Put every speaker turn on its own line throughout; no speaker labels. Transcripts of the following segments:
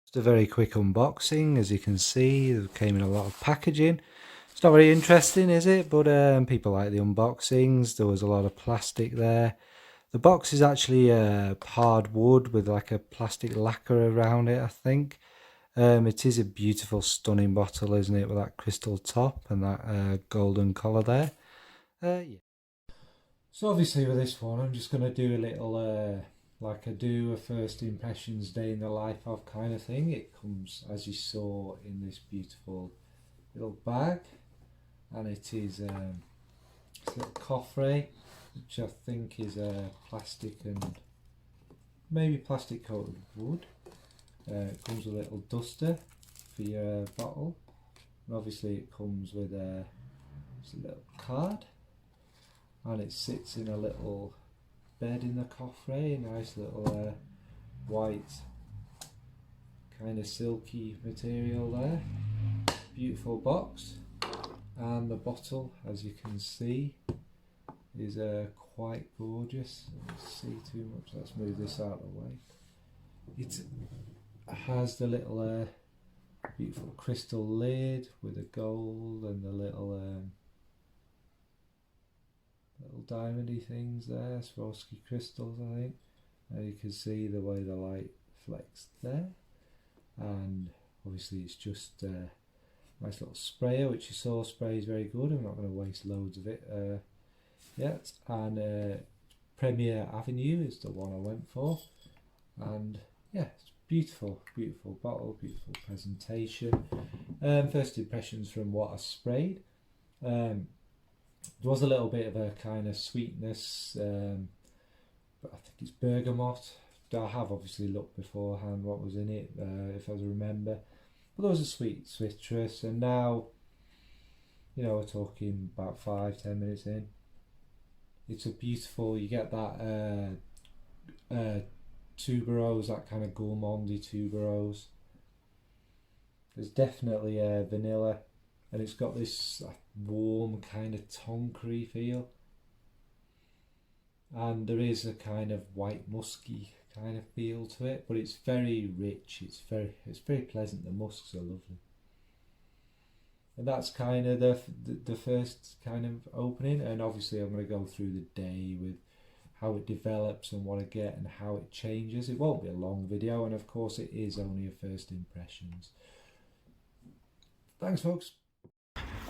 Just a very quick unboxing. As you can see, it came in a lot of packaging. It's not very interesting, is it? But people like the unboxings. There was a lot of plastic there. The box is actually hard wood with like a plastic lacquer around it, I think. It is a beautiful, stunning bottle, isn't it? With that crystal top and that golden collar there. Yeah. So obviously with this one, I'm just going to do a little, like I do a first impressions day in the life of kind of thing. It comes, as you saw, in this beautiful little bag. And it is this little coffret, which I think is plastic and maybe plastic coated wood. It comes with a little duster for your bottle. And obviously it comes with a little card. And it sits in a little bed in the coffret, a nice little white kind of silky material there. Beautiful box, and the bottle, as you can see, is quite gorgeous. Don't see too much. Let's move this out of the way. It has the little beautiful crystal lid with the gold and the little diamondy things there, Swarovski crystals, I think. And you can see the way the light reflects there. And obviously it's just a nice little sprayer, which you saw sprays very good. I'm not going to waste loads of it yet. And Premier Avenue is the one I went for. And yeah, it's beautiful, beautiful bottle, beautiful presentation. First impressions from what I sprayed. There was a little bit of a kind of sweetness, but I think it's bergamot. I have obviously looked beforehand what was in it, if I remember. But there was a sweet citrus, and now, you know, we're talking about 5-10 minutes in. It's a beautiful, you get that tuberose, that kind of gourmandy tuberose. There's definitely vanilla, and it's got this warm kind of tonkery feel, and there is a kind of white musky kind of feel to it, but it's very rich. It's very pleasant. The musks are lovely, and that's kind of the first kind of opening. And obviously I'm going to go through the day with how it develops and what I get and how it changes. It won't be a long video, and of course it is only a first impressions. Thanks, folks.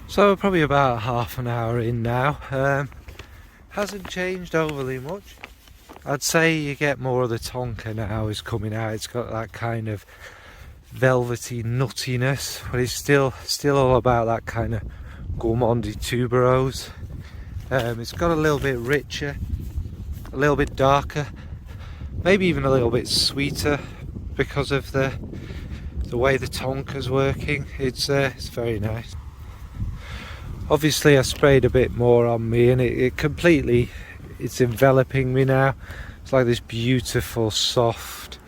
So probably about half an hour in now. Hasn't changed overly much. I'd say you get more of the tonka now is coming out. It's got that kind of velvety nuttiness, but it's still all about that kind of gourmandy tuberose. It's got a little bit richer, a little bit darker, maybe even a little bit sweeter because of the way the tonka's working. It's very nice. Obviously I sprayed a bit more on me, and it's enveloping me now. It's like this beautiful soft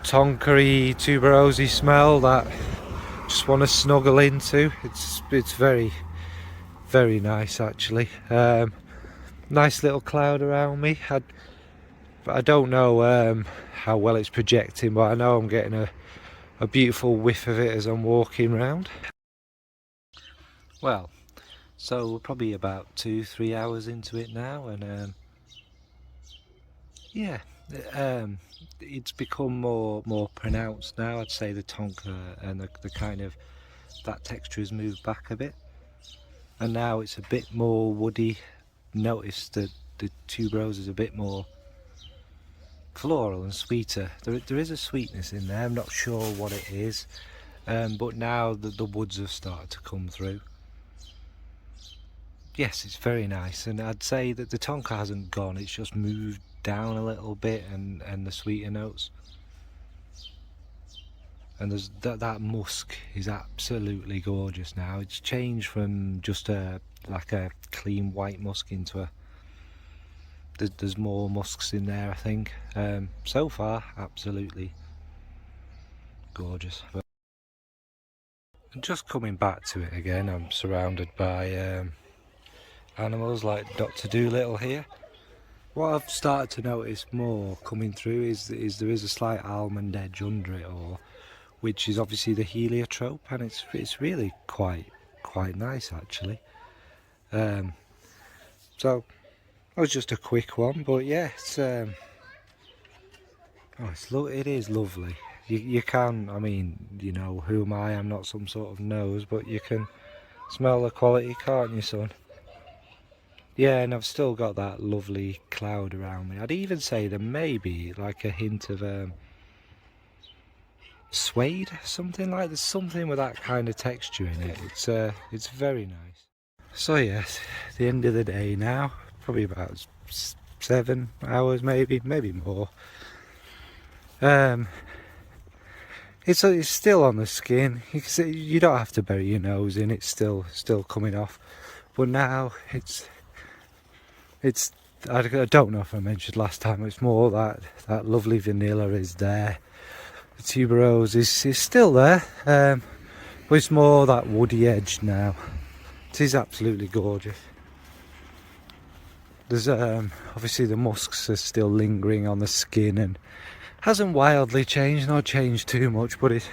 tonkery tuberosy smell that I just want to snuggle into. It's very, very nice actually. Nice little cloud around me. I don't know how well it's projecting, but I know I'm getting a beautiful whiff of it as I'm walking around. Well, so we're probably about 2-3 hours into it now, and yeah, it's become more pronounced now. I'd say the tonka and the kind of that texture has moved back a bit, and now it's a bit more woody. Notice that the tuberose is a bit more floral and sweeter. There is a sweetness in there. I'm not sure what it is, but now the woods have started to come through. Yes, it's very nice, and I'd say that the tonka hasn't gone, it's just moved down a little bit, and the sweeter notes. And there's that musk is absolutely gorgeous now. It's changed from just like a clean white musk into there's more musks in there, I think. So far, absolutely gorgeous. And just coming back to it again, I'm surrounded by animals like Dr. Dolittle here, What I've started to notice more coming through is there is a slight almond edge under it all, which is obviously the heliotrope, and it's really quite nice actually. So that was just a quick one, but yeah, it is lovely. You can, I mean, you know, who am I? I'm not some sort of nose, but you can smell the quality, can't you, son? Yeah, and I've still got that lovely cloud around me. I'd even say there may be like a hint of suede, something like there's something with that kind of texture in it. It's very nice. So yes, the end of the day now, probably about 7 hours, maybe more. Um, it's still on the skin. You don't have to bury your nose in. It's still coming off. But now it's I don't know if I mentioned last time. It's more that lovely vanilla is there. The tuberose is still there, but it's more that woody edge now. It is absolutely gorgeous. There's obviously the musks are still lingering on the skin and hasn't wildly changed, not changed too much, but it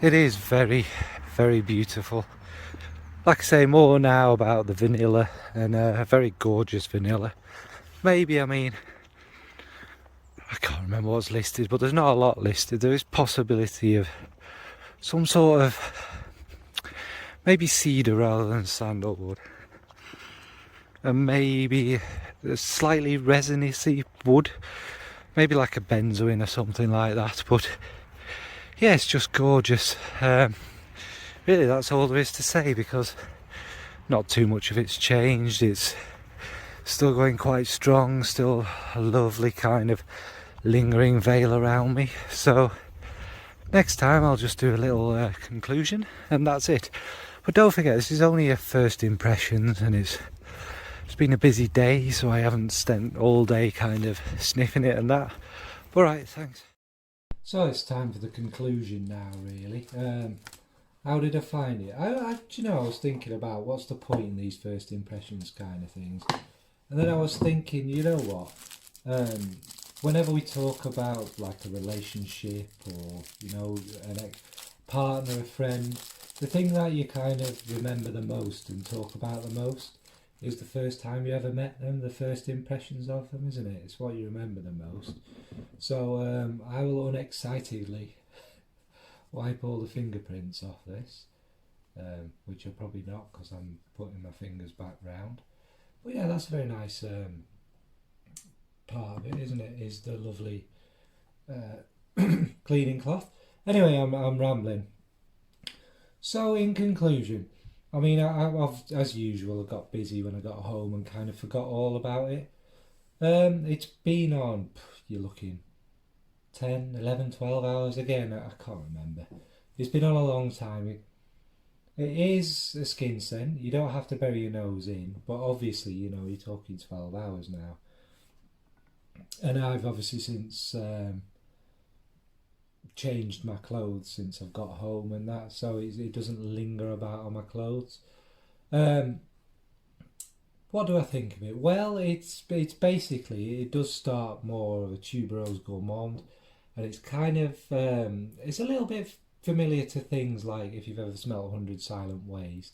is very beautiful. Like I say, more now about the vanilla, and a very gorgeous vanilla. Maybe, I mean, I can't remember what's listed, but there's not a lot listed. There is possibility of some sort of maybe cedar rather than sandalwood, and maybe a slightly resiny wood, maybe like a benzoin or something like that. But yeah, it's just gorgeous. Really, that's all there is to say, because not too much of it's changed. It's still going quite strong, still a lovely kind of lingering veil around me. So next time I'll just do a little conclusion, and that's it. But don't forget, this is only a first impressions, and it's been a busy day, so I haven't spent all day kind of sniffing it and that. Alright, thanks. So it's time for the conclusion now, really. How did I find it? I was thinking about what's the point in these first impressions kind of things. And then I was thinking, you know what? Whenever we talk about like a relationship or, you know, partner, a friend, the thing that you kind of remember the most and talk about the most is the first time you ever met them, the first impressions of them, isn't it? It's what you remember the most. So I will unexcitedly wipe all the fingerprints off this, which are probably not because I'm putting my fingers back round. But yeah, that's a very nice part of it, isn't it? Is the lovely cleaning cloth. Anyway, I'm rambling. So in conclusion, I mean, I've as usual, I got busy when I got home and kind of forgot all about it. It's been on, you're looking 10, 11, 12 hours again, I can't remember. It's been on a long time. It is a skin scent. You don't have to bury your nose in, but obviously, you know, you're talking 12 hours now. And I've obviously since changed my clothes since I've got home and that, so it doesn't linger about on my clothes. What do I think of it? Well, it's basically, it does start more of a tuberose gourmand, and it's kind of it's a little bit familiar to things like if you've ever smelled 100 Silent Ways,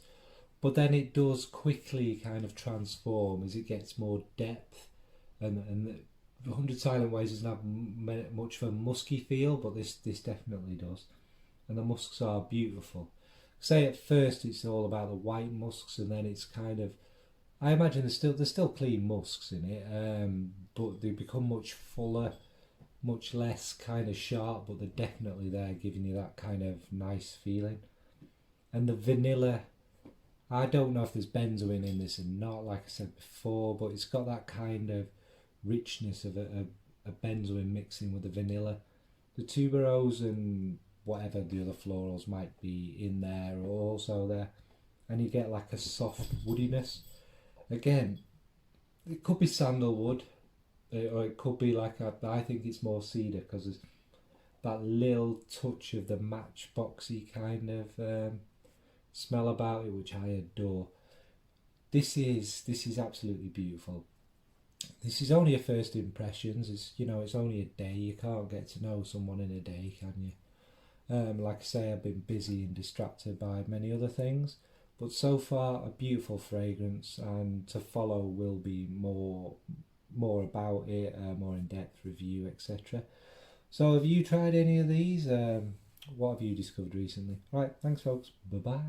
but then it does quickly kind of transform as it gets more depth, and 100 Silent Ways doesn't have much of a musky feel, but this definitely does, and the musks are beautiful. Say at first it's all about the white musks, and then it's kind of, I imagine there's still clean musks in it, but they become much fuller, much less kind of sharp, but they're definitely there, giving you that kind of nice feeling. And the vanilla, I don't know if there's benzoin in this or not, like I said before, but it's got that kind of richness of a benzoin mixing with the vanilla. The tuberose and whatever the other florals might be in there are also there, and you get like a soft woodiness. Again, it could be sandalwood, or it could be like I think it's more cedar, because there's that little touch of the matchboxy kind of smell about it, which I adore. This is absolutely beautiful. This is only a first impressions. It's only a day. You can't get to know someone in a day, can you? Like I say, I've been busy and distracted by many other things, but so far a beautiful fragrance, and to follow will be more about it, more in depth review, etc. So, have you tried any of these? What have you discovered recently? Right, thanks, folks. Bye bye.